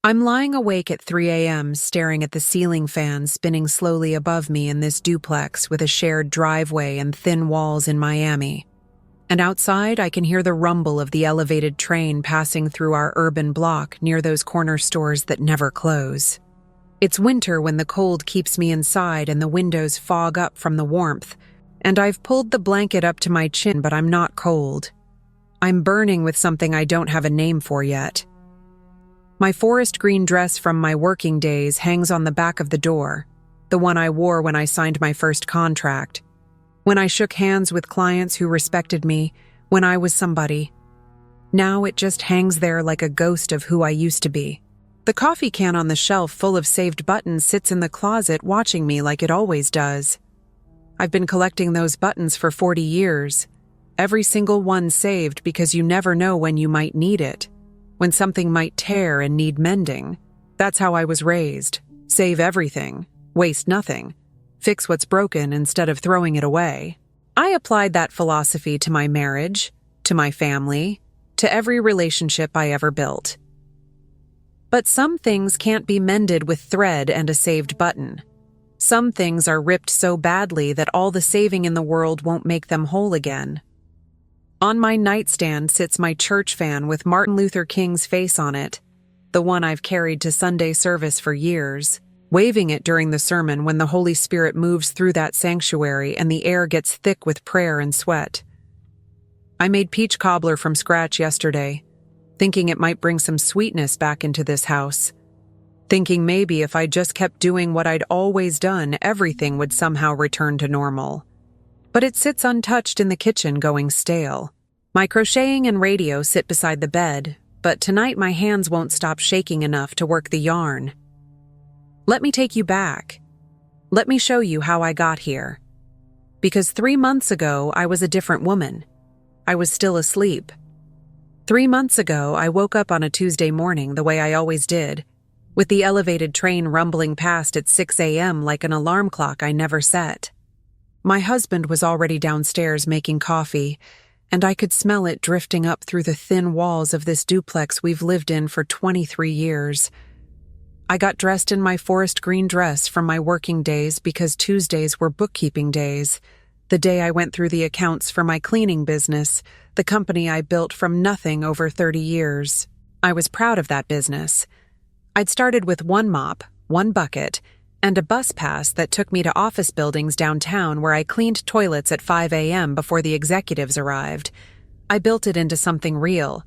I'm lying awake at 3 a.m., staring at the ceiling fan spinning slowly above me in this duplex with a shared driveway and thin walls in Miami. And outside, I can hear the rumble of the elevated train passing through our urban block near those corner stores that never close. It's winter when the cold keeps me inside and the windows fog up from the warmth, and I've pulled the blanket up to my chin, but I'm not cold. I'm burning with something I don't have a name for yet. My forest green dress from my working days hangs on the back of the door, the one I wore when I signed my first contract, when I shook hands with clients who respected me, when I was somebody. Now it just hangs there like a ghost of who I used to be. The coffee can on the shelf full of saved buttons sits in the closet watching me like it always does. I've been collecting those buttons for 40 years, every single one saved because you never know when you might need it. When something might tear and need mending. That's how I was raised. Save everything. Waste nothing. Fix what's broken instead of throwing it away. I applied that philosophy to my marriage, to my family, to every relationship I ever built. But some things can't be mended with thread and a saved button. Some things are ripped so badly that all the saving in the world won't make them whole again. On my nightstand sits my church fan with Martin Luther King's face on it, the one I've carried to Sunday service for years, waving it during the sermon when the Holy Spirit moves through that sanctuary and the air gets thick with prayer and sweat. I made peach cobbler from scratch yesterday, thinking it might bring some sweetness back into this house, thinking maybe if I just kept doing what I'd always done, everything would somehow return to normal. But it sits untouched in the kitchen going stale. My crocheting and radio sit beside the bed, but tonight my hands won't stop shaking enough to work the yarn. Let me take you back. Let me show you how I got here. Because 3 months ago, I was a different woman. I was still asleep. 3 months ago, I woke up on a Tuesday morning the way I always did, with the elevated train rumbling past at 6 a.m. like an alarm clock I never set. My husband was already downstairs making coffee, and I could smell it drifting up through the thin walls of this duplex we've lived in for 23 years. I got dressed in my forest green dress from my working days because Tuesdays were bookkeeping days, the day I went through the accounts for my cleaning business, the company I built from nothing over 30 years. I was proud of that business. I'd started with 1 mop, 1 bucket, and a bus pass that took me to office buildings downtown where I cleaned toilets at 5 a.m. before the executives arrived. I built it into something real.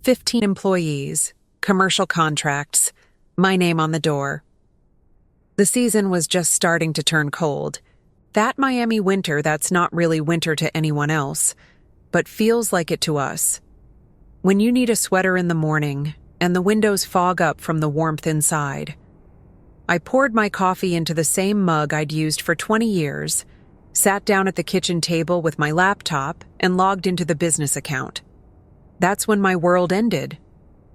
15 employees, commercial contracts, my name on the door. The season was just starting to turn cold. That Miami winter that's not really winter to anyone else, but feels like it to us. When you need a sweater in the morning and the windows fog up from the warmth inside. I poured my coffee into the same mug I'd used for 20 years, sat down at the kitchen table with my laptop, and logged into the business account. That's when my world ended.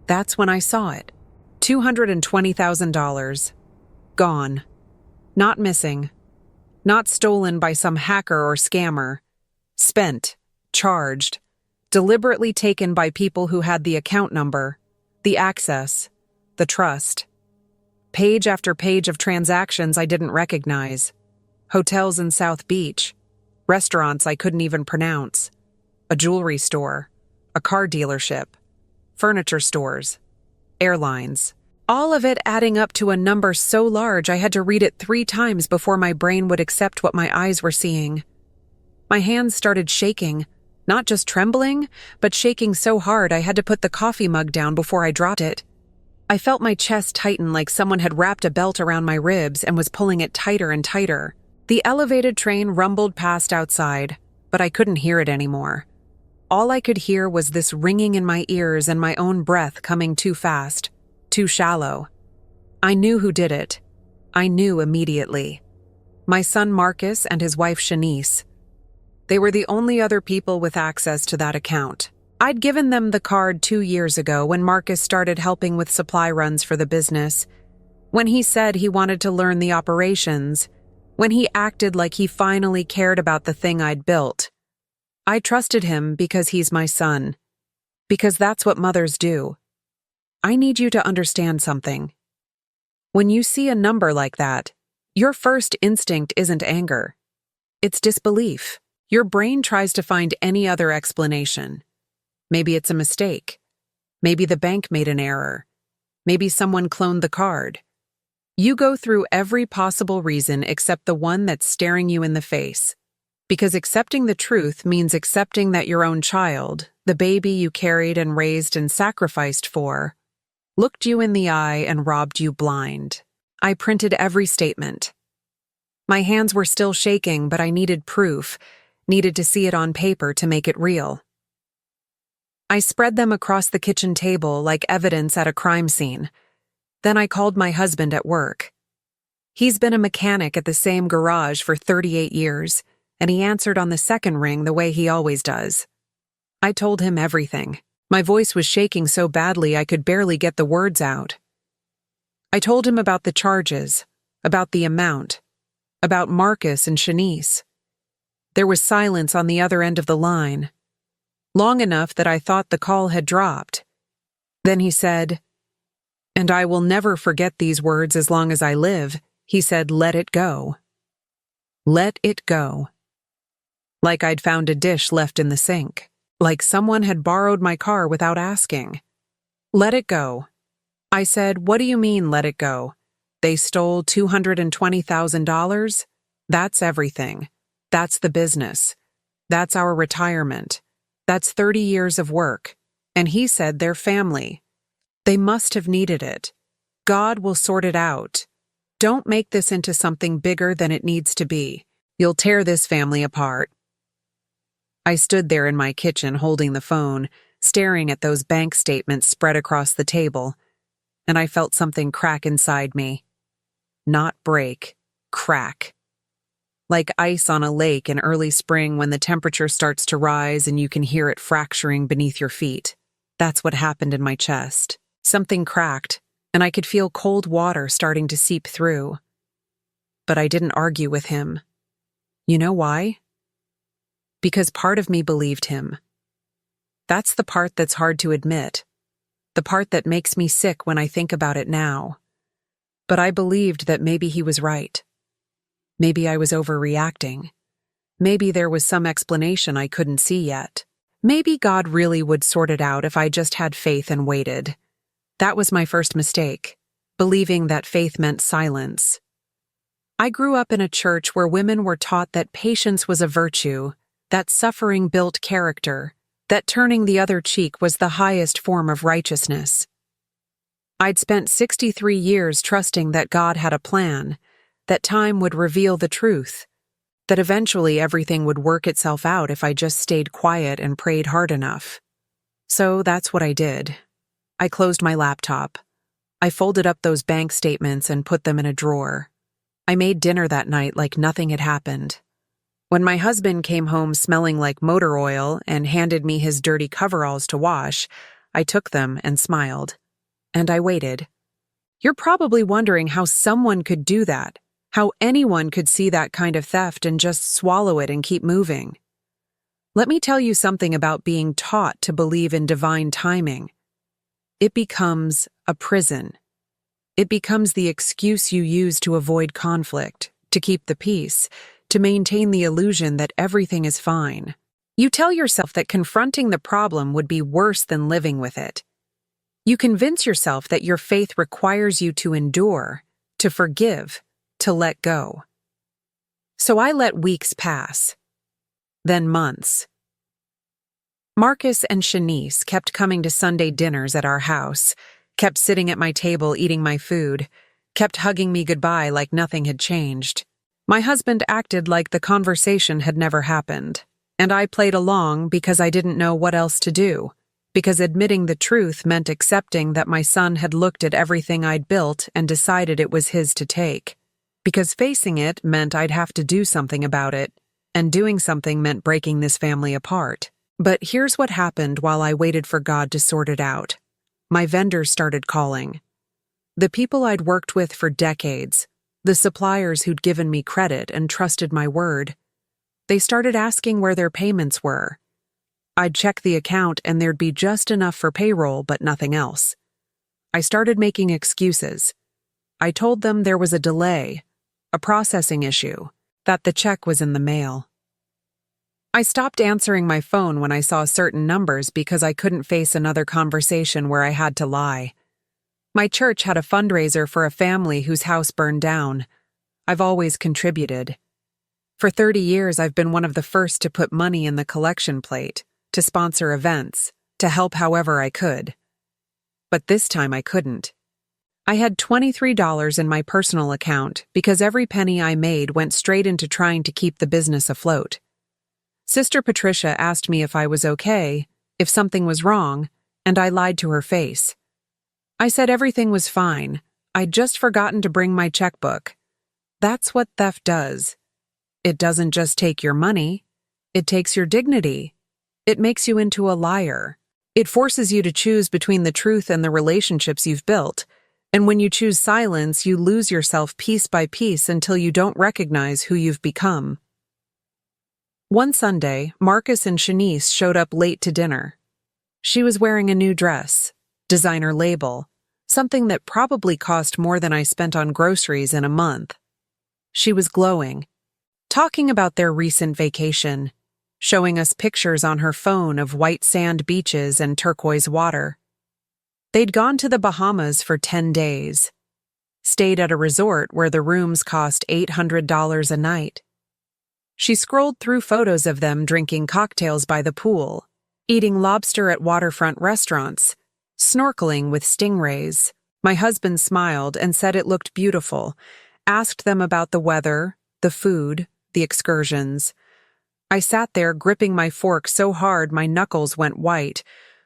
That's when I saw it. $220,000. Gone. Not missing. Not stolen by some hacker or scammer. Spent. Charged. Deliberately taken by people who had the account number, the access, the trust. Page after page of transactions I didn't recognize. Hotels in South Beach. Restaurants I couldn't even pronounce. A jewelry store. A car dealership. Furniture stores. Airlines. All of it adding up to a number so large I had to read it 3 times before my brain would accept what my eyes were seeing. My hands started shaking, not just trembling, but shaking so hard I had to put the coffee mug down before I dropped it. I felt my chest tighten like someone had wrapped a belt around my ribs and was pulling it tighter and tighter. The elevated train rumbled past outside, but I couldn't hear it anymore. All I could hear was this ringing in my ears and my own breath coming too fast, too shallow. I knew who did it. I knew immediately. My son Marcus and his wife Shanice. They were the only other people with access to that account. I'd given them the card 2 years ago when Marcus started helping with supply runs for the business, when he said he wanted to learn the operations, when he acted like he finally cared about the thing I'd built. I trusted him because he's my son, because that's what mothers do. I need you to understand something. When you see a number like that, your first instinct isn't anger. It's disbelief. Your brain tries to find any other explanation. Maybe it's a mistake. Maybe the bank made an error. Maybe someone cloned the card. You go through every possible reason except the one that's staring you in the face. Because accepting the truth means accepting that your own child, the baby you carried and raised and sacrificed for, looked you in the eye and robbed you blind. I printed every statement. My hands were still shaking, but I needed proof, needed to see it on paper to make it real. I spread them across the kitchen table like evidence at a crime scene. Then I called my husband at work. He's been a mechanic at the same garage for 38 years, and he answered on the second ring the way he always does. I told him everything. My voice was shaking so badly I could barely get the words out. I told him about the charges, about the amount, about Marcus and Shanice. There was silence on the other end of the line, long enough that I thought the call had dropped. Then he said, and I will never forget these words as long as I live, he said, let it go. Let it go. Like I'd found a dish left in the sink. Like someone had borrowed my car without asking. Let it go. I said, what do you mean, let it go? They stole $220,000? That's everything. That's the business. That's our retirement. That's 30 years of work. And he said they're family. They must have needed it. God will sort it out. Don't make this into something bigger than it needs to be. You'll tear this family apart. I stood there in my kitchen holding the phone, staring at those bank statements spread across the table, and I felt something crack inside me. Not break, crack. Like ice on a lake in early spring when the temperature starts to rise and you can hear it fracturing beneath your feet. That's what happened in my chest. Something cracked, and I could feel cold water starting to seep through. But I didn't argue with him. You know why? Because part of me believed him. That's the part that's hard to admit, the part that makes me sick when I think about it now. But I believed that maybe he was right. Maybe I was overreacting. Maybe there was some explanation I couldn't see yet. Maybe God really would sort it out if I just had faith and waited. That was my first mistake, believing that faith meant silence. I grew up in a church where women were taught that patience was a virtue, that suffering built character, that turning the other cheek was the highest form of righteousness. I'd spent 63 years trusting that God had a plan, that time would reveal the truth, that eventually everything would work itself out if I just stayed quiet and prayed hard enough. So that's what I did. I closed my laptop. I folded up those bank statements and put them in a drawer. I made dinner that night like nothing had happened. When my husband came home smelling like motor oil and handed me his dirty coveralls to wash, I took them and smiled. And I waited. You're probably wondering how someone could do that, how anyone could see that kind of theft and just swallow it and keep moving. Let me tell you something about being taught to believe in divine timing. It becomes a prison. It becomes the excuse you use to avoid conflict, to keep the peace, to maintain the illusion that everything is fine. You tell yourself that confronting the problem would be worse than living with it. You convince yourself that your faith requires you to endure, to forgive, to let go. So I let weeks pass, then months. Marcus and Shanice kept coming to Sunday dinners at our house, kept sitting at my table eating my food, kept hugging me goodbye like nothing had changed. My husband acted like the conversation had never happened, and I played along because I didn't know what else to do, because admitting the truth meant accepting that my son had looked at everything I'd built and decided it was his to take, because facing it meant I'd have to do something about it, and doing something meant breaking this family apart. But here's what happened while I waited for God to sort it out. My vendors started calling. The people I'd worked with for decades, the suppliers who'd given me credit and trusted my word, they started asking where their payments were. I'd check the account and there'd be just enough for payroll but nothing else. I started making excuses. I told them there was a delay, a processing issue, that the check was in the mail. I stopped answering my phone when I saw certain numbers because I couldn't face another conversation where I had to lie. My church had a fundraiser for a family whose house burned down. I've always contributed. For 30 years, I've been one of the first to put money in the collection plate, to sponsor events, to help however I could. But this time I couldn't. I had $23 in my personal account because every penny I made went straight into trying to keep the business afloat. Sister Patricia asked me if I was okay, if something was wrong, and I lied to her face. I said everything was fine. I'd just forgotten to bring my checkbook. That's what theft does. It doesn't just take your money. It takes your dignity. It makes you into a liar. It forces you to choose between the truth and the relationships you've built. And when you choose silence, you lose yourself piece by piece until you don't recognize who you've become. One Sunday, Marcus and Shanice showed up late to dinner. She was wearing a new dress, designer label, something that probably cost more than I spent on groceries in a month. She was glowing, talking about their recent vacation, showing us pictures on her phone of white sand beaches and turquoise water. They'd gone to the Bahamas for 10 days, stayed at a resort where the rooms cost $800 a night. She scrolled through photos of them drinking cocktails by the pool, eating lobster at waterfront restaurants, snorkeling with stingrays. My husband smiled and said it looked beautiful, asked them about the weather, the food, the excursions. I sat there gripping my fork so hard my knuckles went white,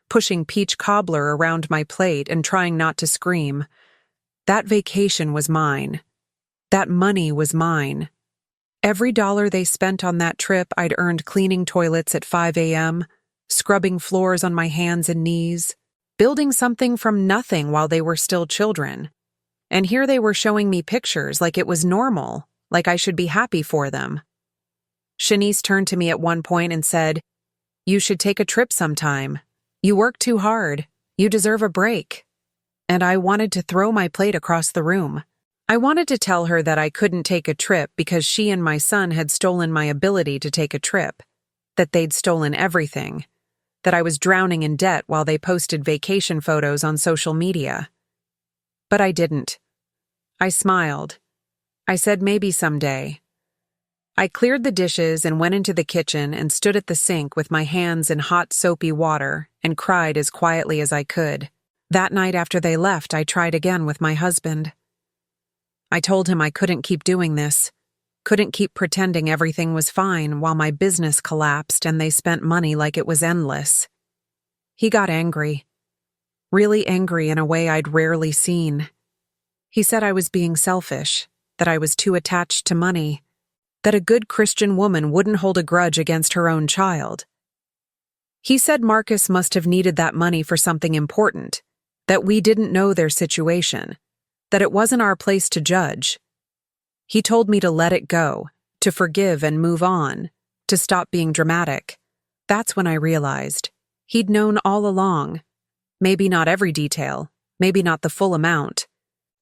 pushing peach cobbler around my plate and trying not to scream. That vacation was mine. That money was mine. Every dollar they spent on that trip I'd earned cleaning toilets at 5 a.m., scrubbing floors on my hands and knees, building something from nothing while they were still children. And here they were showing me pictures like it was normal, like I should be happy for them. Shanice turned to me at one point and said, "You should take a trip sometime. You work too hard. You deserve a break." And I wanted to throw my plate across the room. I wanted to tell her that I couldn't take a trip because she and my son had stolen my ability to take a trip, that they'd stolen everything, that I was drowning in debt while they posted vacation photos on social media. But I didn't. I smiled. I said maybe someday. I cleared the dishes and went into the kitchen and stood at the sink with my hands in hot soapy water and cried as quietly as I could. That night after they left, I tried again with my husband. I told him I couldn't keep doing this, couldn't keep pretending everything was fine while my business collapsed and they spent money like it was endless. He got angry, really angry in a way I'd rarely seen. He said I was being selfish, that I was too attached to money, that a good Christian woman wouldn't hold a grudge against her own child. He said Marcus must have needed that money for something important, that we didn't know their situation, that it wasn't our place to judge. He told me to let it go, to forgive and move on, to stop being dramatic. That's when I realized he'd known all along. Maybe not every detail, maybe not the full amount,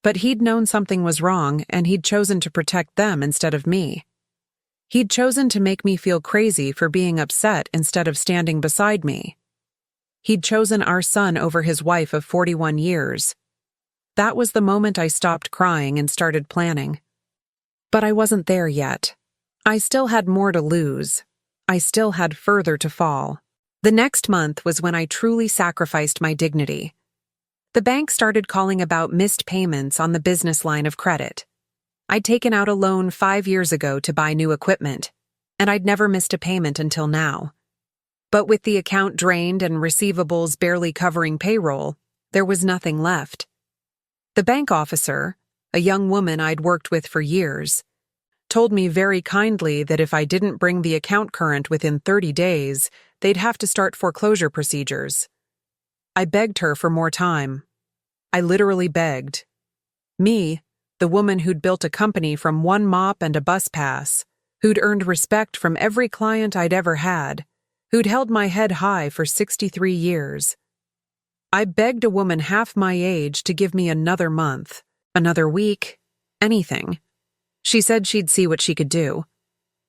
but he'd known something was wrong and he'd chosen to protect them instead of me. He'd chosen to make me feel crazy for being upset instead of standing beside me. He'd chosen our son over his wife of 41 years. That was the moment I stopped crying and started planning. But I wasn't there yet. I still had more to lose. I still had further to fall. The next month was when I truly sacrificed my dignity. The bank started calling about missed payments on the business line of credit. I'd taken out a loan 5 years ago to buy new equipment, and I'd never missed a payment until now. But with the account drained and receivables barely covering payroll, there was nothing left. The bank officer, a young woman I'd worked with for years, told me very kindly that if I didn't bring the account current within 30 days, they'd have to start foreclosure procedures. I begged her for more time. I literally begged. Me, the woman who'd built a company from one mop and a bus pass, who'd earned respect from every client I'd ever had, who'd held my head high for 63 years. I begged a woman half my age to give me another month, another week, anything. She said she'd see what she could do.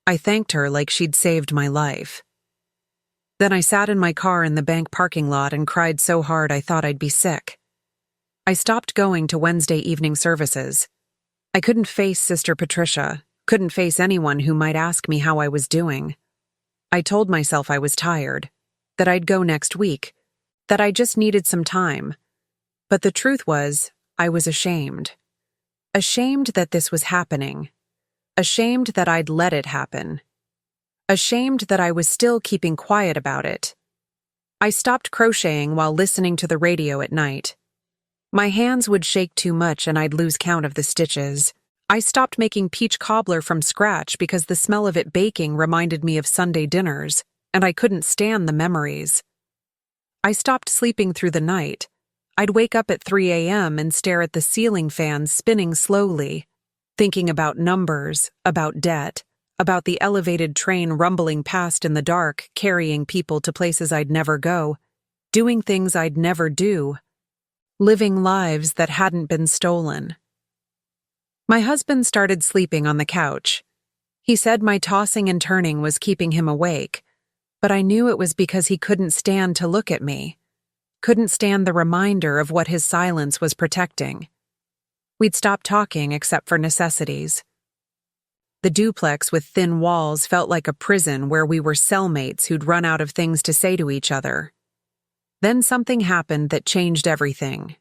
I thanked her like she'd saved my life. Then I sat in my car in the bank parking lot and cried so hard I thought I'd be sick. I stopped going to Wednesday evening services. I couldn't face Sister Patricia, couldn't face anyone who might ask me how I was doing. I told myself I was tired, that I'd go next week, that I just needed some time. But the truth was, I was ashamed. Ashamed that this was happening. Ashamed that I'd let it happen. Ashamed that I was still keeping quiet about it. I stopped crocheting while listening to the radio at night. My hands would shake too much and I'd lose count of the stitches. I stopped making peach cobbler from scratch because the smell of it baking reminded me of Sunday dinners, and I couldn't stand the memories. I stopped sleeping through the night. I'd wake up at 3 a.m. and stare at the ceiling fans spinning slowly, thinking about numbers, about debt, about the elevated train rumbling past in the dark, carrying people to places I'd never go, doing things I'd never do, living lives that hadn't been stolen. My husband started sleeping on the couch. He said my tossing and turning was keeping him awake, but I knew it was because he couldn't stand to look at me, couldn't stand the reminder of what his silence was protecting. We'd stopped talking except for necessities. The duplex with thin walls felt like a prison where we were cellmates who'd run out of things to say to each other. Then something happened that changed everything.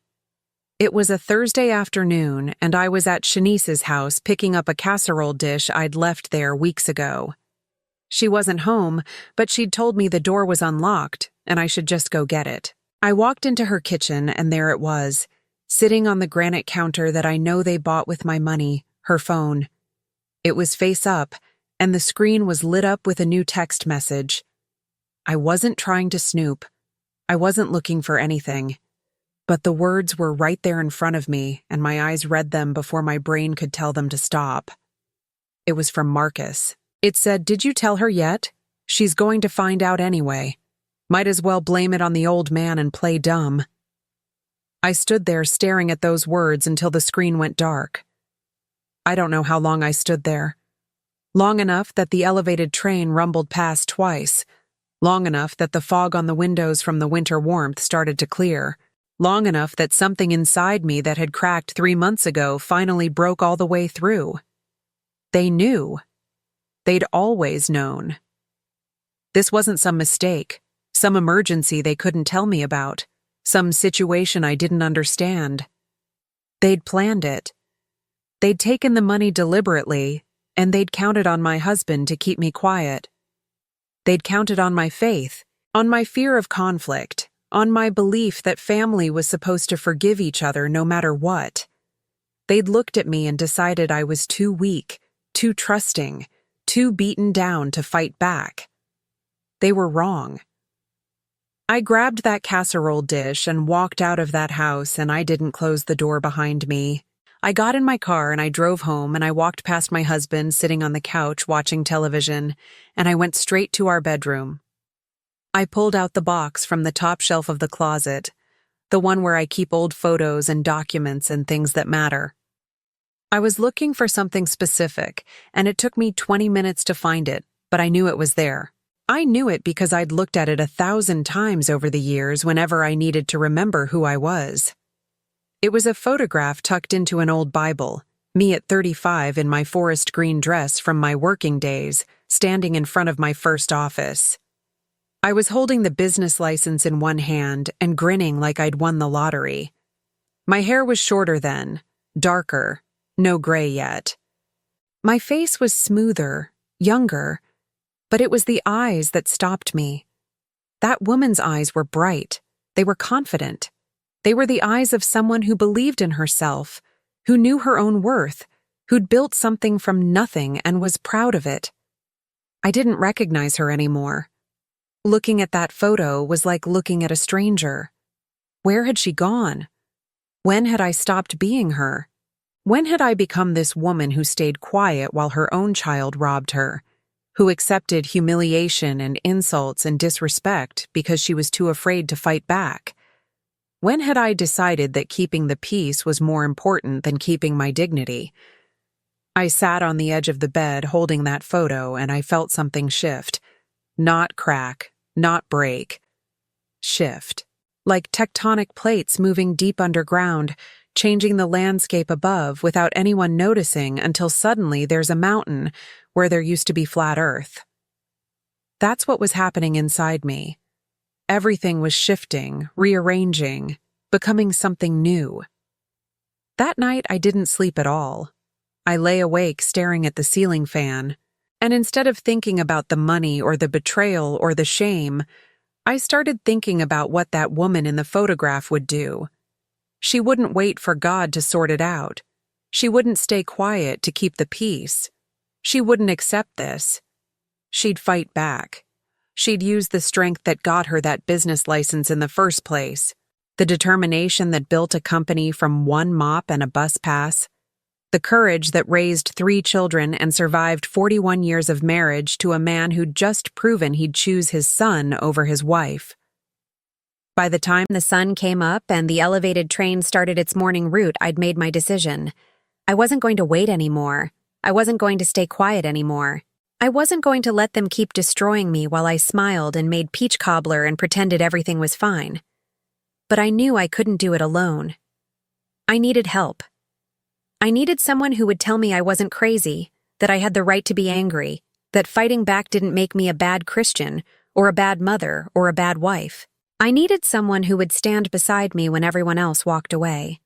It was a Thursday afternoon, and I was at Shanice's house picking up a casserole dish I'd left there weeks ago. She wasn't home, but she'd told me the door was unlocked, and I should just go get it. I walked into her kitchen, and there it was, sitting on the granite counter that I know they bought with my money, her phone. It was face up, and the screen was lit up with a new text message. I wasn't trying to snoop. I wasn't looking for anything. But the words were right there in front of me, and my eyes read them before my brain could tell them to stop. It was from Marcus. It said, "Did you tell her yet? She's going to find out anyway. Might as well blame it on the old man and play dumb." I stood there staring at those words until the screen went dark. I don't know how long I stood there. Long enough that the elevated train rumbled past twice. Long enough that the fog on the windows from the winter warmth started to clear. Long enough that something inside me that had cracked 3 months ago finally broke all the way through. They knew. They'd always known. This wasn't some mistake, some emergency they couldn't tell me about, some situation I didn't understand. They'd planned it. They'd taken the money deliberately, and they'd counted on my husband to keep me quiet. They'd counted on my faith, on my fear of conflict, on my belief that family was supposed to forgive each other no matter what. They'd looked at me and decided I was too weak, too trusting, too beaten down to fight back. They were wrong. I grabbed that casserole dish and walked out of that house, and I didn't close the door behind me. I got in my car and I drove home, and I walked past my husband sitting on the couch watching television, and I went straight to our bedroom. I pulled out the box from the top shelf of the closet, the one where I keep old photos and documents and things that matter. I was looking for something specific, and it took me 20 minutes to find it, but I knew it was there. I knew it because I'd looked at it 1,000 times over the years whenever I needed to remember who I was. It was a photograph tucked into an old Bible, me at 35 in my forest green dress from my working days, standing in front of my first office. I was holding the business license in one hand and grinning like I'd won the lottery. My hair was shorter then, darker, no gray yet. My face was smoother, younger, but it was the eyes that stopped me. That woman's eyes were bright. They were confident. They were the eyes of someone who believed in herself, who knew her own worth, who'd built something from nothing and was proud of it. I didn't recognize her anymore. Looking at that photo was like looking at a stranger. Where had she gone? When had I stopped being her? When had I become this woman who stayed quiet while her own child robbed her, who accepted humiliation and insults and disrespect because she was too afraid to fight back? When had I decided that keeping the peace was more important than keeping my dignity? I sat on the edge of the bed holding that photo, and I felt something shift. Not crack, not break. Shift. Like tectonic plates moving deep underground, changing the landscape above without anyone noticing until suddenly there's a mountain where there used to be flat earth. That's what was happening inside me. Everything was shifting, rearranging, becoming something new. That night I didn't sleep at all. I lay awake staring at the ceiling fan, and instead of thinking about the money or the betrayal or the shame, I started thinking about what that woman in the photograph would do. She wouldn't wait for God to sort it out. She wouldn't stay quiet to keep the peace. She wouldn't accept this. She'd fight back. She'd use the strength that got her that business license in the first place, the determination that built a company from one mop and a bus pass, the courage that raised 3 children and survived 41 years of marriage to a man who'd just proven he'd choose his son over his wife. By the time the sun came up and the elevated train started its morning route, I'd made my decision. I wasn't going to wait anymore. I wasn't going to stay quiet anymore. I wasn't going to let them keep destroying me while I smiled and made peach cobbler and pretended everything was fine. But I knew I couldn't do it alone. I needed help. I needed someone who would tell me I wasn't crazy, that I had the right to be angry, that fighting back didn't make me a bad Christian, or a bad mother, or a bad wife. I needed someone who would stand beside me when everyone else walked away.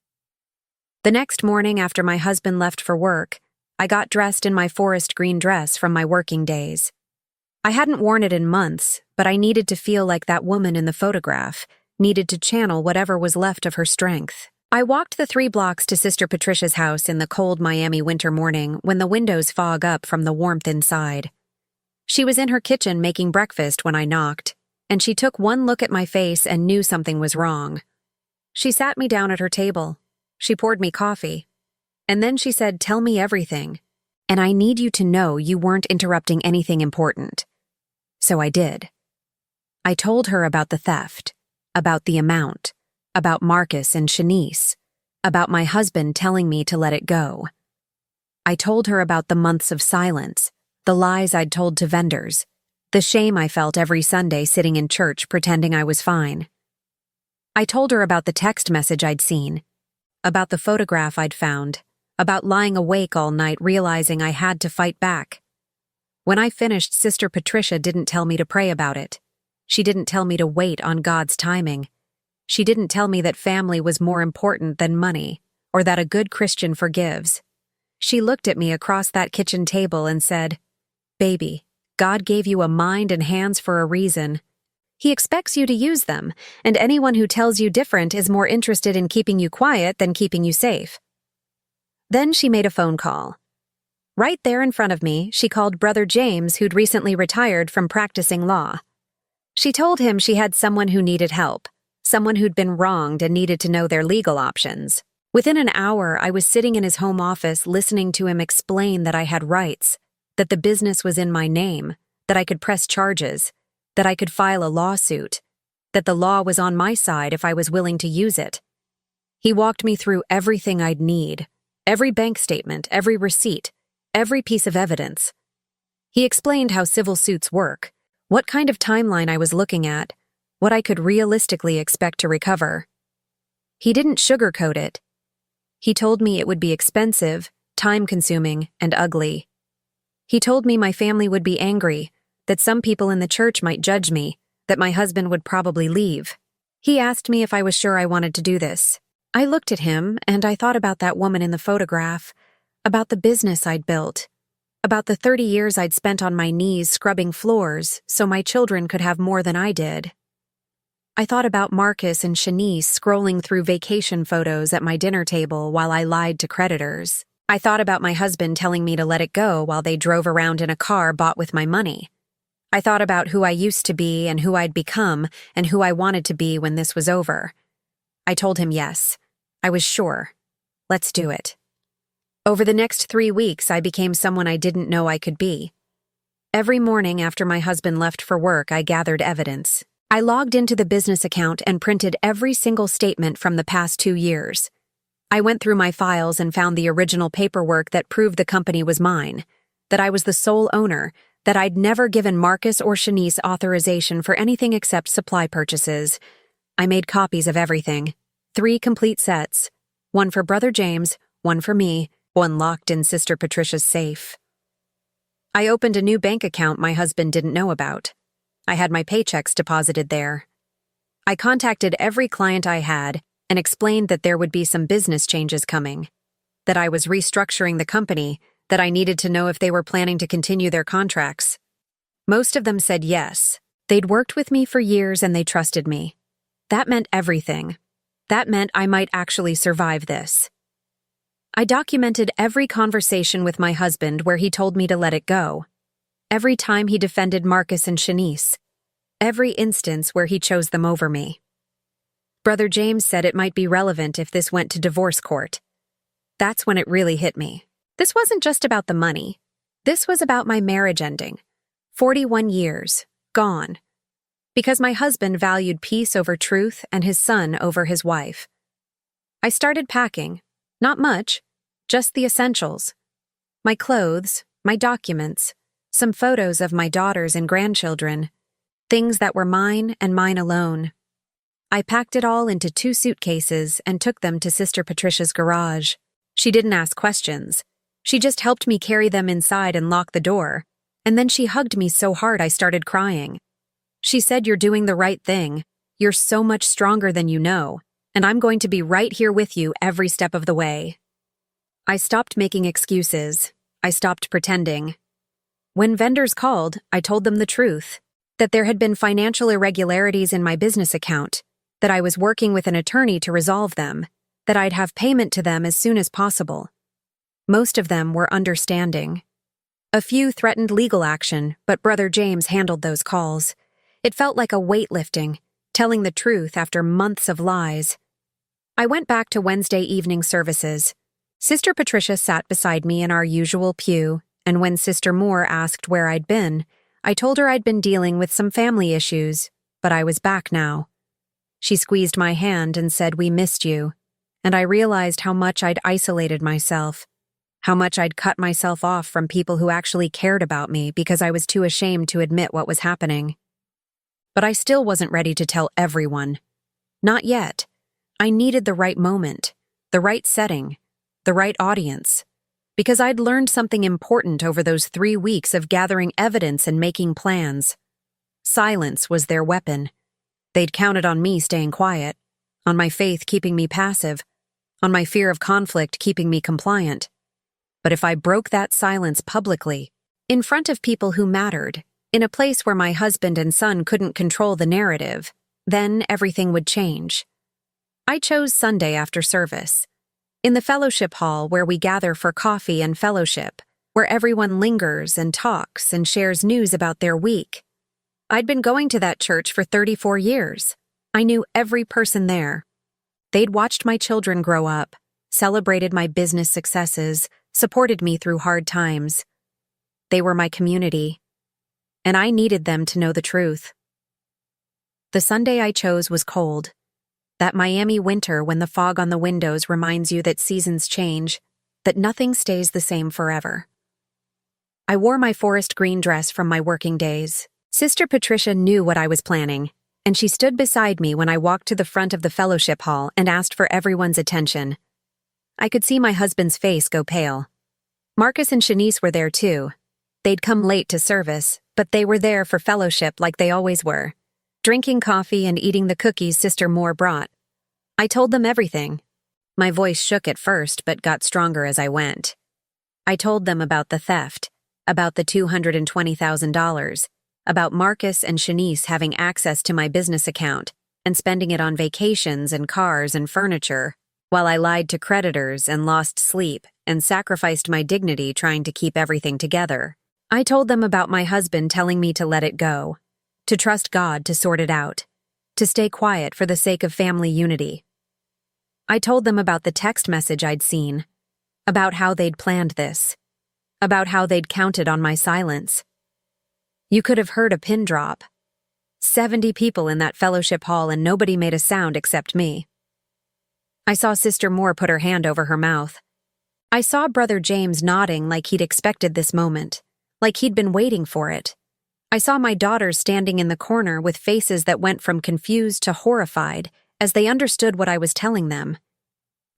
The next morning after my husband left for work, I got dressed in my forest green dress from my working days. I hadn't worn it in months, but I needed to feel like that woman in the photograph, needed to channel whatever was left of her strength. I walked the 3 blocks to Sister Patricia's house in the cold Miami winter morning when the windows fog up from the warmth inside. She was in her kitchen making breakfast when I knocked, and she took one look at my face and knew something was wrong. She sat me down at her table. She poured me coffee. And then she said, "Tell me everything. And I need you to know you weren't interrupting anything important." So I did. I told her about the theft, about the amount, about Marcus and Shanice, about my husband telling me to let it go. I told her about the months of silence, the lies I'd told to vendors, the shame I felt every Sunday sitting in church pretending I was fine. I told her about the text message I'd seen, about the photograph I'd found, about lying awake all night realizing I had to fight back. When I finished, Sister Patricia didn't tell me to pray about it. She didn't tell me to wait on God's timing. She didn't tell me that family was more important than money, or that a good Christian forgives. She looked at me across that kitchen table and said, "Baby, God gave you a mind and hands for a reason. He expects you to use them, and anyone who tells you different is more interested in keeping you quiet than keeping you safe." Then she made a phone call. Right there in front of me, she called Brother James, who'd recently retired from practicing law. She told him she had someone who needed help, someone who'd been wronged and needed to know their legal options. Within an hour, I was sitting in his home office listening to him explain that I had rights, that the business was in my name, that I could press charges, that I could file a lawsuit, that the law was on my side if I was willing to use it. He walked me through everything I'd need, every bank statement, every receipt, every piece of evidence. He explained how civil suits work, what kind of timeline I was looking at, what I could realistically expect to recover. He didn't sugarcoat it. He told me it would be expensive, time-consuming, and ugly. He told me my family would be angry, that some people in the church might judge me, that my husband would probably leave. He asked me if I was sure I wanted to do this. I looked at him, and I thought about that woman in the photograph, about the business I'd built, about the 30 years I'd spent on my knees scrubbing floors so my children could have more than I did. I thought about Marcus and Shanice scrolling through vacation photos at my dinner table while I lied to creditors. I thought about my husband telling me to let it go while they drove around in a car bought with my money. I thought about who I used to be and who I'd become and who I wanted to be when this was over. I told him yes. I was sure. Let's do it. Over the next 3 weeks, I became someone I didn't know I could be. Every morning after my husband left for work, I gathered evidence. I logged into the business account and printed every single statement from the past 2 years. I went through my files and found the original paperwork that proved the company was mine, that I was the sole owner, that I'd never given Marcus or Shanice authorization for anything except supply purchases. I made copies of everything. 3 complete sets. 1 for Brother James, 1 for me, 1 locked in Sister Patricia's safe. I opened a new bank account my husband didn't know about. I had my paychecks deposited there. I contacted every client I had and explained that there would be some business changes coming, that I was restructuring the company, that I needed to know if they were planning to continue their contracts. Most of them said yes. They'd worked with me for years and they trusted me. That meant everything. That meant I might actually survive this. I documented every conversation with my husband where he told me to let it go. Every time he defended Marcus and Shanice. Every instance where he chose them over me. Brother James said it might be relevant if this went to divorce court. That's when it really hit me. This wasn't just about the money. This was about my marriage ending. 41 years. Gone. Because my husband valued peace over truth and his son over his wife. I started packing. Not much, just the essentials. My clothes, my documents, some photos of my daughters and grandchildren, things that were mine and mine alone. I packed it all into 2 suitcases and took them to Sister Patricia's garage. She didn't ask questions. She just helped me carry them inside and lock the door, and then she hugged me so hard I started crying. She said, "You're doing the right thing. You're so much stronger than you know, and I'm going to be right here with you every step of the way." I stopped making excuses. I stopped pretending. When vendors called, I told them the truth, that there had been financial irregularities in my business account, that I was working with an attorney to resolve them, that I'd have payment to them as soon as possible. Most of them were understanding. A few threatened legal action, but Brother James handled those calls. It felt like a weightlifting, telling the truth after months of lies. I went back to Wednesday evening services. Sister Patricia sat beside me in our usual pew, and when Sister Moore asked where I'd been, I told her I'd been dealing with some family issues, but I was back now. She squeezed my hand and said, "We missed you," and I realized how much I'd isolated myself, how much I'd cut myself off from people who actually cared about me because I was too ashamed to admit what was happening. But I still wasn't ready to tell everyone. Not yet. I needed the right moment, the right setting, the right audience, because I'd learned something important over those 3 weeks of gathering evidence and making plans. Silence was their weapon. They'd counted on me staying quiet, on my faith keeping me passive, on my fear of conflict keeping me compliant. But if I broke that silence publicly, in front of people who mattered, in a place where my husband and son couldn't control the narrative, then everything would change. I chose Sunday after service. In the fellowship hall where we gather for coffee and fellowship, where everyone lingers and talks and shares news about their week. I'd been going to that church for 34 years. I knew every person there. They'd watched my children grow up, celebrated my business successes, supported me through hard times. They were my community, and I needed them to know the truth. The Sunday I chose was cold. That Miami winter when the fog on the windows reminds you that seasons change, that nothing stays the same forever. I wore my forest green dress from my working days. Sister Patricia knew what I was planning, and she stood beside me when I walked to the front of the fellowship hall and asked for everyone's attention. I could see my husband's face go pale. Marcus and Shanice were there too. They'd come late to service, but they were there for fellowship like they always were, drinking coffee and eating the cookies Sister Moore brought. I told them everything. My voice shook at first but got stronger as I went. I told them about the theft, about the $220,000, about Marcus and Shanice having access to my business account and spending it on vacations and cars and furniture, while I lied to creditors and lost sleep and sacrificed my dignity trying to keep everything together. I told them about my husband telling me to let it go, to trust God to sort it out, to stay quiet for the sake of family unity. I told them about the text message I'd seen, about how they'd planned this, about how they'd counted on my silence. You could have heard a pin drop. 70 people in that fellowship hall and nobody made a sound except me. I saw Sister Moore put her hand over her mouth. I saw Brother James nodding like he'd expected this moment, like he'd been waiting for it. I saw my daughters standing in the corner with faces that went from confused to horrified as they understood what I was telling them.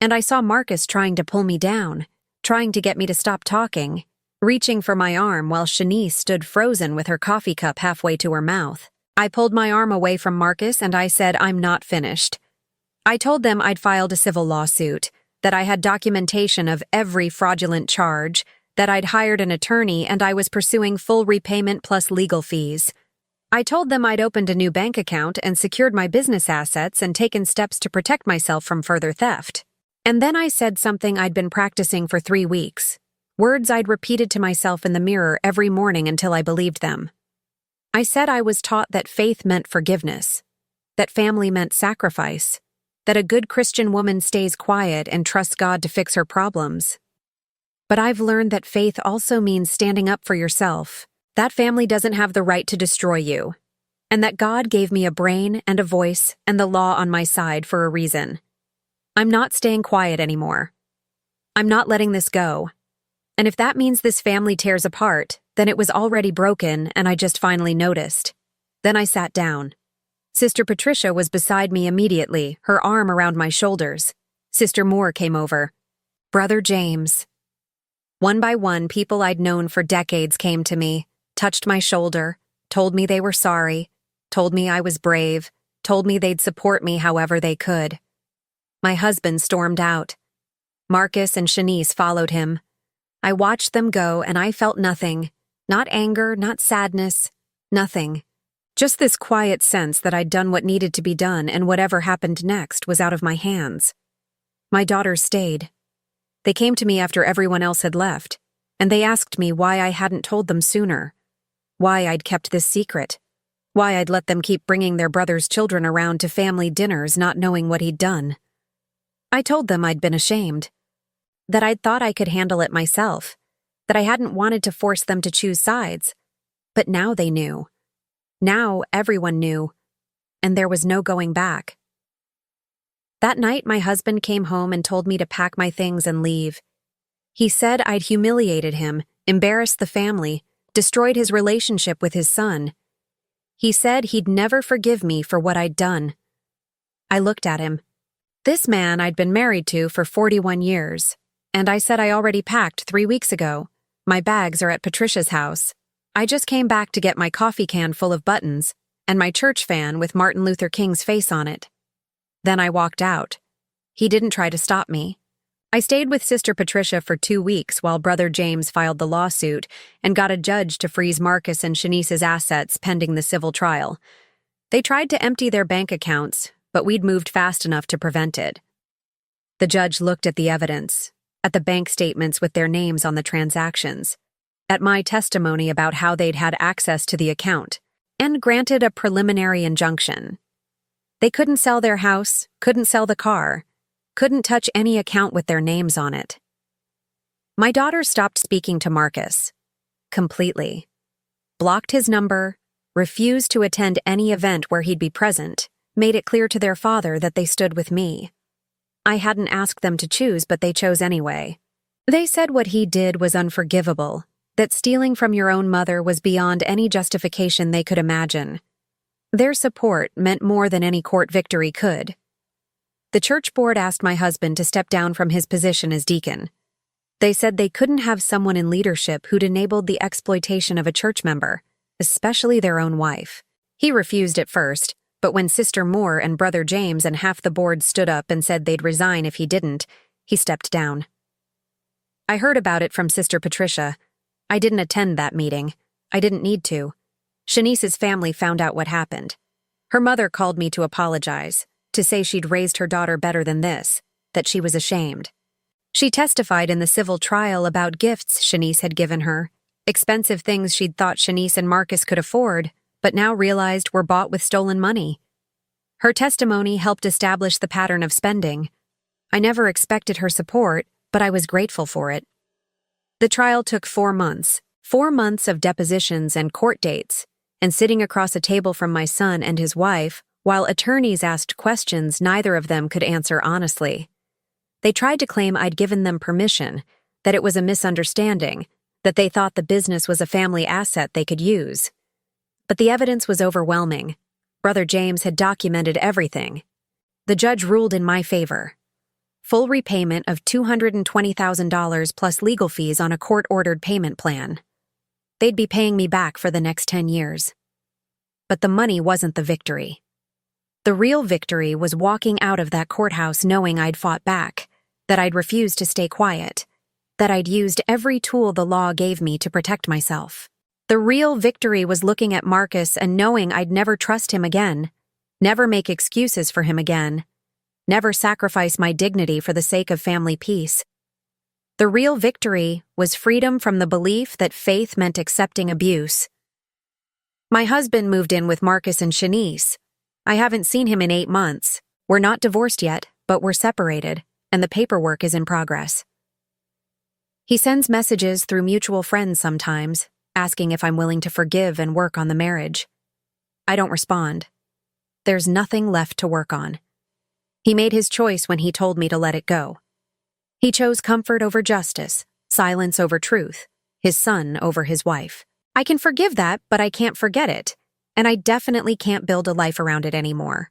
And I saw Marcus trying to pull me down, trying to get me to stop talking, reaching for my arm while Shanice stood frozen with her coffee cup halfway to her mouth. I pulled my arm away from Marcus and I said, "I'm not finished." I told them I'd filed a civil lawsuit, that I had documentation of every fraudulent charge, that I'd hired an attorney and I was pursuing full repayment plus legal fees. I told them I'd opened a new bank account and secured my business assets and taken steps to protect myself from further theft. And then I said something I'd been practicing for 3 weeks, words I'd repeated to myself in the mirror every morning until I believed them. I said I was taught that faith meant forgiveness, that family meant sacrifice, that a good Christian woman stays quiet and trusts God to fix her problems. But I've learned that faith also means standing up for yourself, that family doesn't have the right to destroy you, and that God gave me a brain and a voice and the law on my side for a reason. I'm not staying quiet anymore. I'm not letting this go. And if that means this family tears apart, then it was already broken and I just finally noticed. Then I sat down. Sister Patricia was beside me immediately, her arm around my shoulders. Sister Moore came over. Brother James. One by one, people I'd known for decades came to me, touched my shoulder, told me they were sorry, told me I was brave, told me they'd support me however they could. My husband stormed out. Marcus and Shanice followed him. I watched them go and I felt nothing. Not anger, not sadness, nothing. Just this quiet sense that I'd done what needed to be done and whatever happened next was out of my hands. My daughters stayed. They came to me after everyone else had left, and they asked me why I hadn't told them sooner, why I'd kept this secret, why I'd let them keep bringing their brother's children around to family dinners not knowing what he'd done. I told them I'd been ashamed, that I'd thought I could handle it myself, that I hadn't wanted to force them to choose sides. But now they knew. Now everyone knew, and there was no going back. That night, my husband came home and told me to pack my things and leave. He said I'd humiliated him, embarrassed the family, destroyed his relationship with his son. He said he'd never forgive me for what I'd done. I looked at him. This man I'd been married to for 41 years, and I said I already packed 3 weeks ago. My bags are at Patricia's house. I just came back to get my coffee can full of buttons and my church fan with Martin Luther King's face on it. Then I walked out. He didn't try to stop me. I stayed with Sister Patricia for 2 weeks while Brother James filed the lawsuit and got a judge to freeze Marcus and Shanice's assets pending the civil trial. They tried to empty their bank accounts, but we'd moved fast enough to prevent it. The judge looked at the evidence, at the bank statements with their names on the transactions, at my testimony about how they'd had access to the account, and granted a preliminary injunction. They couldn't sell their house, couldn't sell the car, couldn't touch any account with their names on it. My daughter stopped speaking to Marcus. Completely. Blocked his number, refused to attend any event where he'd be present, made it clear to their father that they stood with me. I hadn't asked them to choose, but they chose anyway. They said what he did was unforgivable, that stealing from your own mother was beyond any justification they could imagine. Their support meant more than any court victory could. The church board asked my husband to step down from his position as deacon. They said they couldn't have someone in leadership who'd enabled the exploitation of a church member, especially their own wife. He refused at first, but when Sister Moore and Brother James and half the board stood up and said they'd resign if he didn't, he stepped down. I heard about it from Sister Patricia. I didn't attend that meeting. I didn't need to. Shanice's family found out what happened. Her mother called me to apologize, to say she'd raised her daughter better than this, that she was ashamed. She testified in the civil trial about gifts Shanice had given her, expensive things she'd thought Shanice and Marcus could afford, but now realized were bought with stolen money. Her testimony helped establish the pattern of spending. I never expected her support, but I was grateful for it. The trial took 4 months, 4 months of depositions and court dates, and sitting across a table from my son and his wife, while attorneys asked questions neither of them could answer honestly. They tried to claim I'd given them permission, that it was a misunderstanding, that they thought the business was a family asset they could use. But the evidence was overwhelming. Brother James had documented everything. The judge ruled in my favor. Full repayment of $220,000 plus legal fees on a court-ordered payment plan. They'd be paying me back for the next 10 years. But the money wasn't the victory. The real victory was walking out of that courthouse knowing I'd fought back, that I'd refused to stay quiet, that I'd used every tool the law gave me to protect myself. The real victory was looking at Marcus and knowing I'd never trust him again, never make excuses for him again, never sacrifice my dignity for the sake of family peace. The real victory was freedom from the belief that faith meant accepting abuse. My husband moved in with Marcus and Shanice. I haven't seen him in 8 months. We're not divorced yet, but we're separated, and the paperwork is in progress. He sends messages through mutual friends sometimes, asking if I'm willing to forgive and work on the marriage. I don't respond. There's nothing left to work on. He made his choice when he told me to let it go. He chose comfort over justice, silence over truth, his son over his wife. I can forgive that, but I can't forget it, and I definitely can't build a life around it anymore.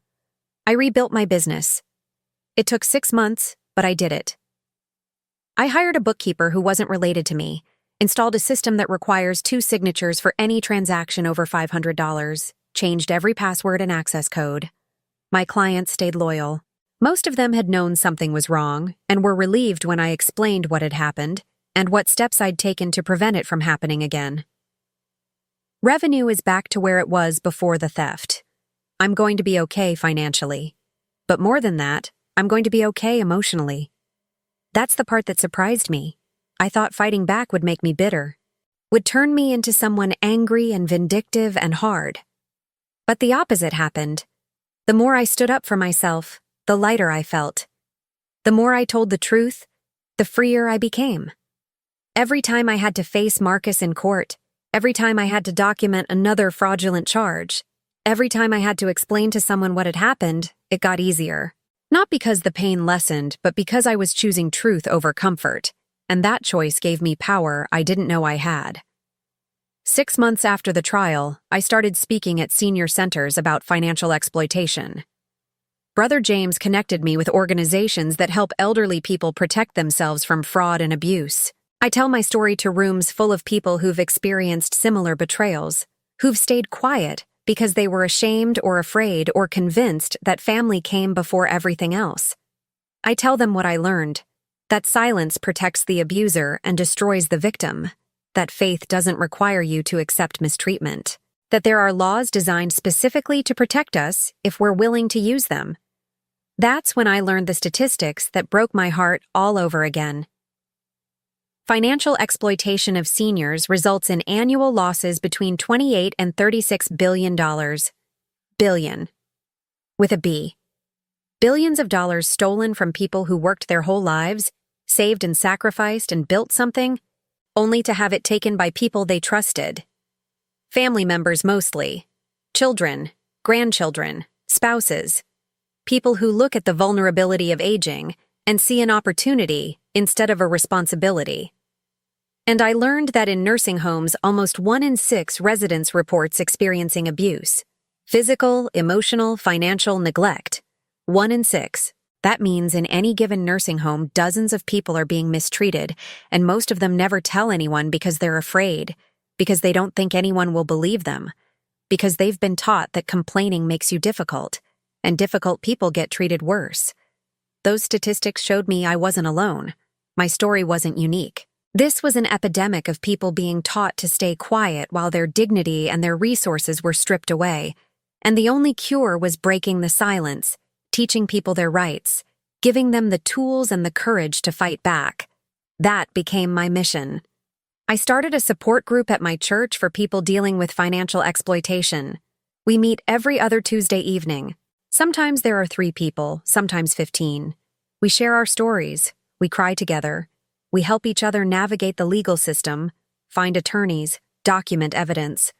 I rebuilt my business. It took 6 months, but I did it. I hired a bookkeeper who wasn't related to me, installed a system that requires 2 signatures for any transaction over $500, changed every password and access code. My clients stayed loyal. Most of them had known something was wrong and were relieved when I explained what had happened and what steps I'd taken to prevent it from happening again. Revenue is back to where it was before the theft. I'm going to be okay financially. But more than that, I'm going to be okay emotionally. That's the part that surprised me. I thought fighting back would make me bitter, would turn me into someone angry and vindictive and hard. But the opposite happened. The more I stood up for myself, the lighter I felt. The more I told the truth, the freer I became. Every time I had to face Marcus in court, every time I had to document another fraudulent charge, every time I had to explain to someone what had happened, it got easier. Not because the pain lessened, but because I was choosing truth over comfort, and that choice gave me power I didn't know I had. 6 months after the trial, I started speaking at senior centers about financial exploitation. Brother James connected me with organizations that help elderly people protect themselves from fraud and abuse. I tell my story to rooms full of people who've experienced similar betrayals, who've stayed quiet because they were ashamed or afraid or convinced that family came before everything else. I tell them what I learned, that silence protects the abuser and destroys the victim, that faith doesn't require you to accept mistreatment, that there are laws designed specifically to protect us if we're willing to use them. That's when I learned the statistics that broke my heart all over again. Financial exploitation of seniors results in annual losses between $28 and $36 billion. Billion. With a B. Billions of dollars stolen from people who worked their whole lives, saved and sacrificed and built something, only to have it taken by people they trusted. Family members mostly. Children, grandchildren, spouses. People who look at the vulnerability of aging and see an opportunity instead of a responsibility. And I learned that in nursing homes, almost 1 in 6 residents reports experiencing abuse. Physical, emotional, financial neglect. 1 in 6. That means in any given nursing home, dozens of people are being mistreated, and most of them never tell anyone because they're afraid, because they don't think anyone will believe them, because they've been taught that complaining makes you difficult, and difficult people get treated worse. Those statistics showed me I wasn't alone. My story wasn't unique. This was an epidemic of people being taught to stay quiet while their dignity and their resources were stripped away, and the only cure was breaking the silence, teaching people their rights, giving them the tools and the courage to fight back. That became my mission. I started a support group at my church for people dealing with financial exploitation. We meet every other Tuesday evening. Sometimes there are 3 people, sometimes 15. We share our stories, we cry together, we help each other navigate the legal system, find attorneys, document evidence.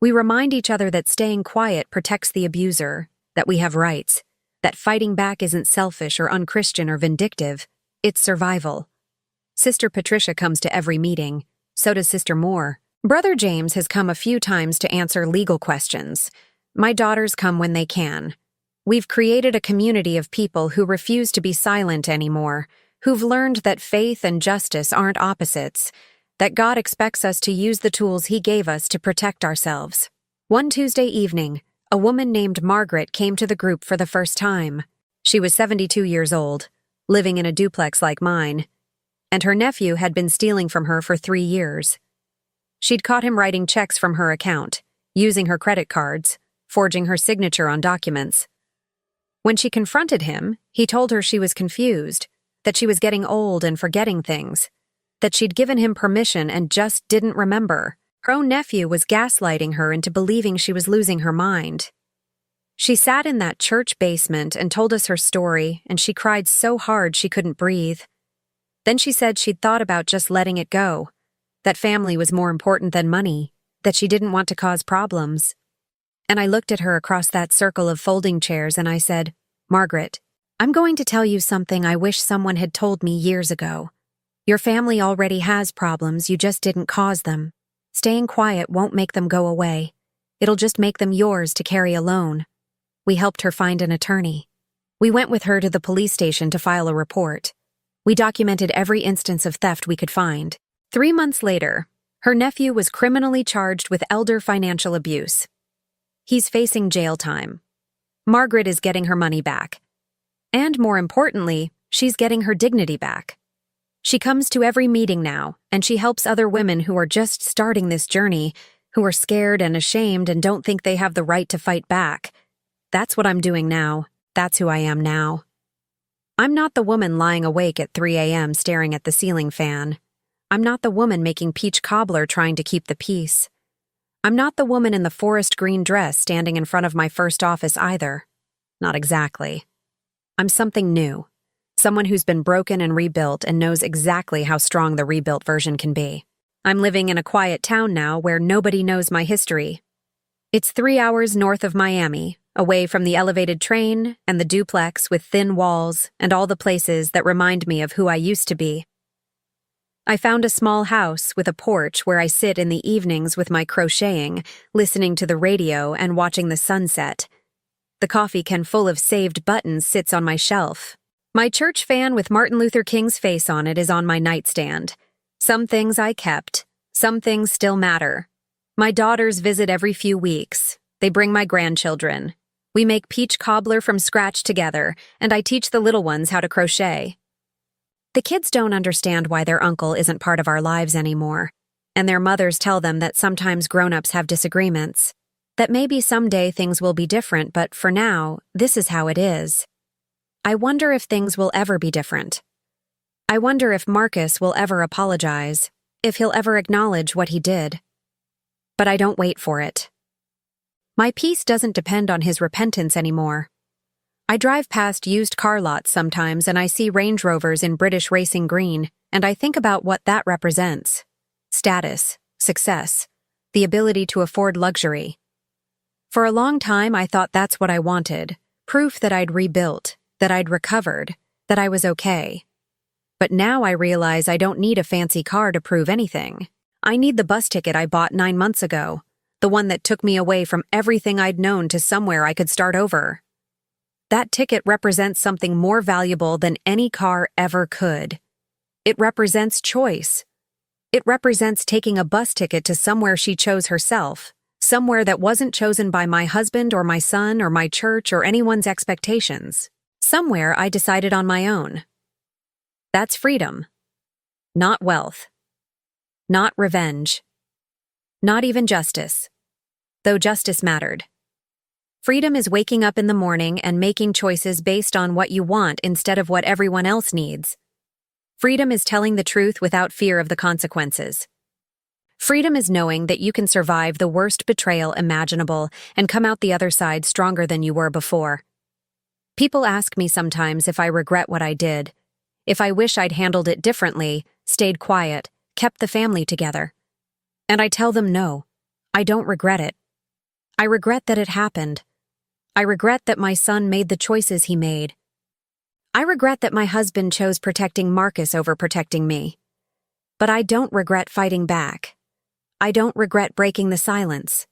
We remind each other that staying quiet protects the abuser, that we have rights, that fighting back isn't selfish or unchristian or vindictive, it's survival. Sister Patricia comes to every meeting, so does Sister Moore. Brother James has come a few times to answer legal questions. My daughters come when they can. We've created a community of people who refuse to be silent anymore, who've learned that faith and justice aren't opposites, that God expects us to use the tools He gave us to protect ourselves. One Tuesday evening, a woman named Margaret came to the group for the first time. She was 72 years old, living in a duplex like mine, and her nephew had been stealing from her for 3 years. She'd caught him writing checks from her account, using her credit cards, forging her signature on documents. When she confronted him, he told her she was confused, that she was getting old and forgetting things, that she'd given him permission and just didn't remember. Her own nephew was gaslighting her into believing she was losing her mind. She sat in that church basement and told us her story, and she cried so hard she couldn't breathe. Then she said she'd thought about just letting it go, that family was more important than money, that she didn't want to cause problems. And I looked at her across that circle of folding chairs and I said, "Margaret, I'm going to tell you something I wish someone had told me years ago. Your family already has problems, you just didn't cause them. Staying quiet won't make them go away. It'll just make them yours to carry alone." We helped her find an attorney. We went with her to the police station to file a report. We documented every instance of theft we could find. 3 months later, her nephew was criminally charged with elder financial abuse. He's facing jail time. Margaret is getting her money back. And more importantly, she's getting her dignity back. She comes to every meeting now, and she helps other women who are just starting this journey, who are scared and ashamed and don't think they have the right to fight back. That's what I'm doing now. That's who I am now. I'm not the woman lying awake at 3 a.m. staring at the ceiling fan. I'm not the woman making peach cobbler trying to keep the peace. I'm not the woman in the forest green dress standing in front of my first office either. Not exactly. I'm something new. Someone who's been broken and rebuilt and knows exactly how strong the rebuilt version can be. I'm living in a quiet town now where nobody knows my history. It's 3 hours north of Miami, away from the elevated train and the duplex with thin walls and all the places that remind me of who I used to be. I found a small house with a porch where I sit in the evenings with my crocheting, listening to the radio and watching the sunset. The coffee can full of saved buttons sits on my shelf. My church fan with Martin Luther King's face on it is on my nightstand. Some things I kept, some things still matter. My daughters visit every few weeks. They bring my grandchildren. We make peach cobbler from scratch together, and I teach the little ones how to crochet. The kids don't understand why their uncle isn't part of our lives anymore, and their mothers tell them that sometimes grown-ups have disagreements, that maybe someday things will be different, but for now, this is how it is. I wonder if things will ever be different. I wonder if Marcus will ever apologize, if he'll ever acknowledge what he did. But I don't wait for it. My peace doesn't depend on his repentance anymore. I drive past used car lots sometimes and I see Range Rovers in British racing green, and I think about what that represents. Status, success, the ability to afford luxury. For a long time I thought that's what I wanted, proof that I'd rebuilt, that I'd recovered, that I was okay. But now I realize I don't need a fancy car to prove anything. I need the bus ticket I bought 9 months ago, the one that took me away from everything I'd known to somewhere I could start over. That ticket represents something more valuable than any car ever could. It represents choice. It represents taking a bus ticket to somewhere she chose herself, somewhere that wasn't chosen by my husband or my son or my church or anyone's expectations. Somewhere I decided on my own. That's freedom. Not wealth. Not revenge. Not even justice. Though justice mattered. Freedom is waking up in the morning and making choices based on what you want instead of what everyone else needs. Freedom is telling the truth without fear of the consequences. Freedom is knowing that you can survive the worst betrayal imaginable and come out the other side stronger than you were before. People ask me sometimes if I regret what I did, if I wish I'd handled it differently, stayed quiet, kept the family together. And I tell them no, I don't regret it. I regret that it happened. I regret that my son made the choices he made. I regret that my husband chose protecting Marcus over protecting me. But I don't regret fighting back. I don't regret breaking the silence.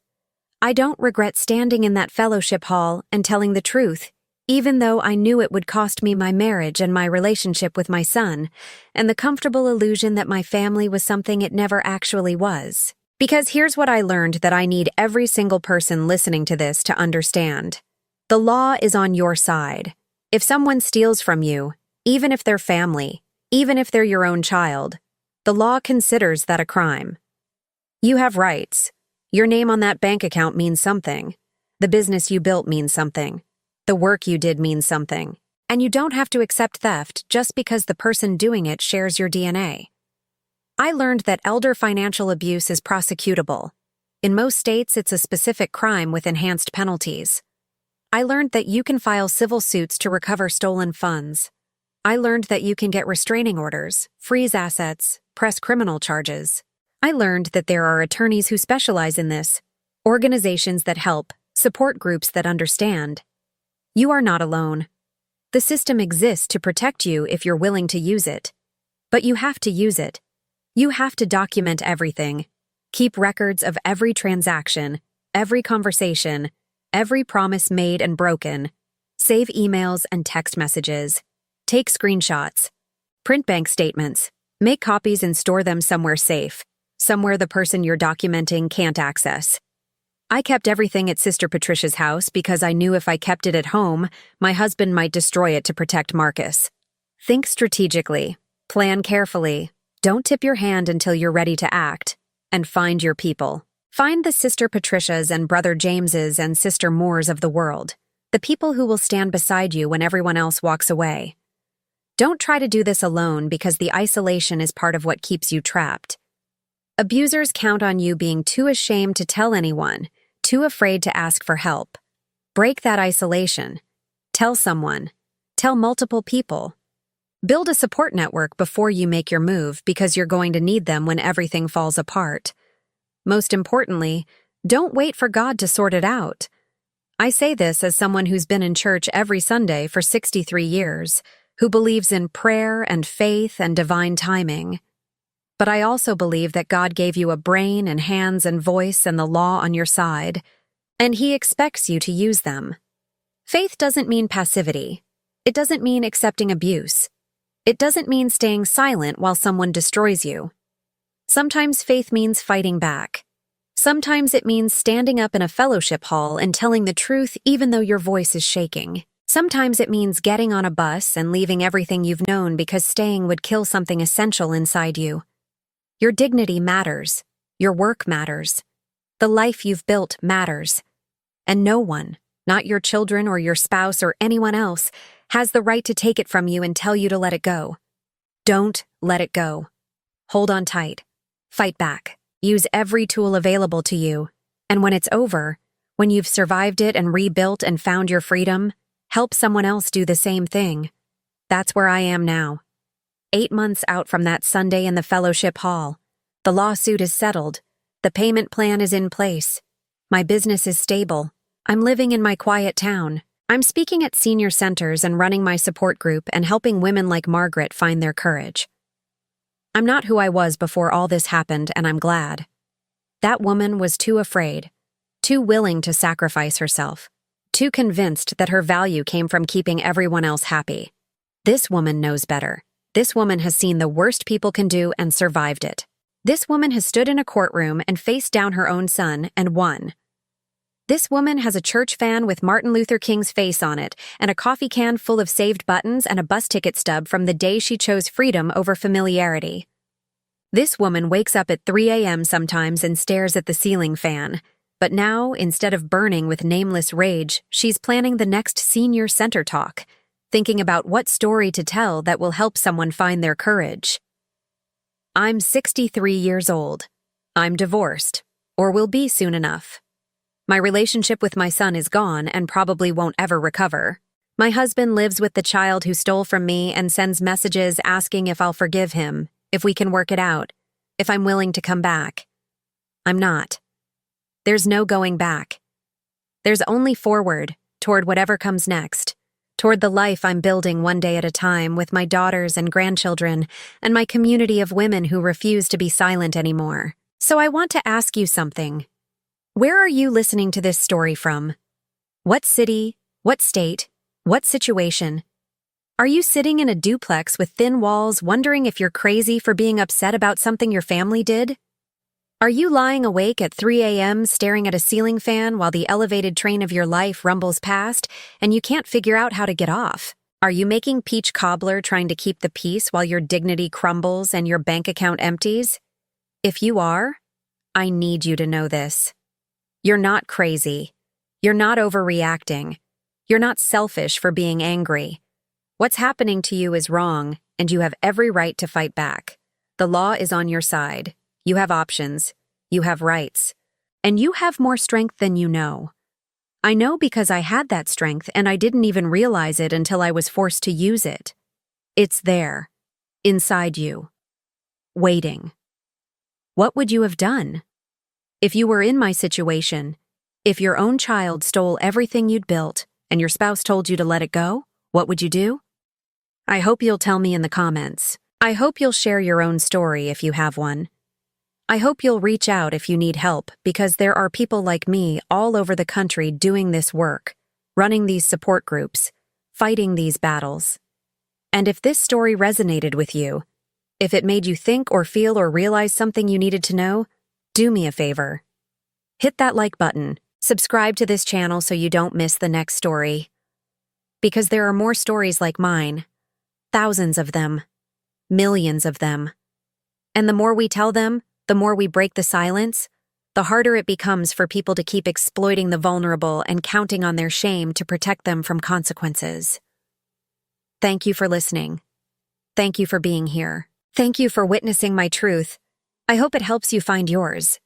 I don't regret standing in that fellowship hall and telling the truth, even though I knew it would cost me my marriage and my relationship with my son, and the comfortable illusion that my family was something it never actually was. Because here's what I learned that I need every single person listening to this to understand. The law is on your side. If someone steals from you, even if they're family, even if they're your own child, the law considers that a crime. You have rights. Your name on that bank account means something. The business you built means something. The work you did means something. And you don't have to accept theft just because the person doing it shares your DNA. I learned that elder financial abuse is prosecutable. In most states, it's a specific crime with enhanced penalties. I learned that you can file civil suits to recover stolen funds. I learned that you can get restraining orders, freeze assets, press criminal charges. I learned that there are attorneys who specialize in this, organizations that help, support groups that understand. You are not alone. The system exists to protect you if you're willing to use it. But you have to use it. You have to document everything. Keep records of every transaction, every conversation, every promise made and broken. Save emails and text messages. Take screenshots. Print bank statements. Make copies and store them somewhere safe, somewhere the person you're documenting can't access. I kept everything at Sister Patricia's house because I knew if I kept it at home, my husband might destroy it to protect Marcus. Think strategically. Plan carefully. Don't tip your hand until you're ready to act. And find your people. Find the Sister Patricias and Brother Jameses and Sister Moores of the world, the people who will stand beside you when everyone else walks away. Don't try to do this alone because the isolation is part of what keeps you trapped. Abusers count on you being too ashamed to tell anyone, too afraid to ask for help. Break that isolation. Tell someone. Tell multiple people. Build a support network before you make your move because you're going to need them when everything falls apart. Most importantly, don't wait for God to sort it out. I say this as someone who's been in church every Sunday for 63 years, who believes in prayer and faith and divine timing. But I also believe that God gave you a brain and hands and voice and the law on your side, and He expects you to use them. Faith doesn't mean passivity. It doesn't mean accepting abuse. It doesn't mean staying silent while someone destroys you. Sometimes faith means fighting back. Sometimes it means standing up in a fellowship hall and telling the truth even though your voice is shaking. Sometimes it means getting on a bus and leaving everything you've known because staying would kill something essential inside you. Your dignity matters. Your work matters. The life you've built matters. And no one, not your children or your spouse or anyone else, has the right to take it from you and tell you to let it go. Don't let it go. Hold on tight. Fight back. Use every tool available to you. And when it's over, when you've survived it and rebuilt and found your freedom, help someone else do the same thing. That's where I am now. 8 months out from that Sunday in the fellowship hall. The lawsuit is settled. The payment plan is in place. My business is stable. I'm living in my quiet town. I'm speaking at senior centers and running my support group and helping women like Margaret find their courage. I'm not who I was before all this happened, and I'm glad. That woman was too afraid, too willing to sacrifice herself, too convinced that her value came from keeping everyone else happy. This woman knows better. This woman has seen the worst people can do and survived it. This woman has stood in a courtroom and faced down her own son and won. This woman has a church fan with Martin Luther King's face on it and a coffee can full of saved buttons and a bus ticket stub from the day she chose freedom over familiarity. This woman wakes up at 3 a.m. sometimes and stares at the ceiling fan. But now, instead of burning with nameless rage, she's planning the next senior center talk, thinking about what story to tell that will help someone find their courage. I'm 63 years old. I'm divorced, or will be soon enough. My relationship with my son is gone and probably won't ever recover. My husband lives with the child who stole from me and sends messages asking if I'll forgive him, if we can work it out, if I'm willing to come back. I'm not. There's no going back. There's only forward, toward whatever comes next, toward the life I'm building one day at a time with my daughters and grandchildren and my community of women who refuse to be silent anymore. So I want to ask you something. Where are you listening to this story from? What city? What state? What situation? Are you sitting in a duplex with thin walls wondering if you're crazy for being upset about something your family did? Are you lying awake at 3 a.m. staring at a ceiling fan while the elevated train of your life rumbles past and you can't figure out how to get off? Are you making peach cobbler trying to keep the peace while your dignity crumbles and your bank account empties? If you are, I need you to know this. You're not crazy. You're not overreacting. You're not selfish for being angry. What's happening to you is wrong, and you have every right to fight back. The law is on your side. You have options. You have rights. And you have more strength than you know. I know because I had that strength and I didn't even realize it until I was forced to use it. It's there, inside you, waiting. What would you have done? If you were in my situation, if your own child stole everything you'd built and your spouse told you to let it go, what would you do? I hope you'll tell me in the comments. I hope you'll share your own story if you have one. I hope you'll reach out if you need help because there are people like me all over the country doing this work, running these support groups, fighting these battles. And if this story resonated with you, if it made you think or feel or realize something you needed to know, do me a favor. Hit that like button, subscribe to this channel so you don't miss the next story. Because there are more stories like mine, thousands of them, millions of them. And the more we tell them, the more we break the silence, the harder it becomes for people to keep exploiting the vulnerable and counting on their shame to protect them from consequences. Thank you for listening. Thank you for being here. Thank you for witnessing my truth. I hope it helps you find yours.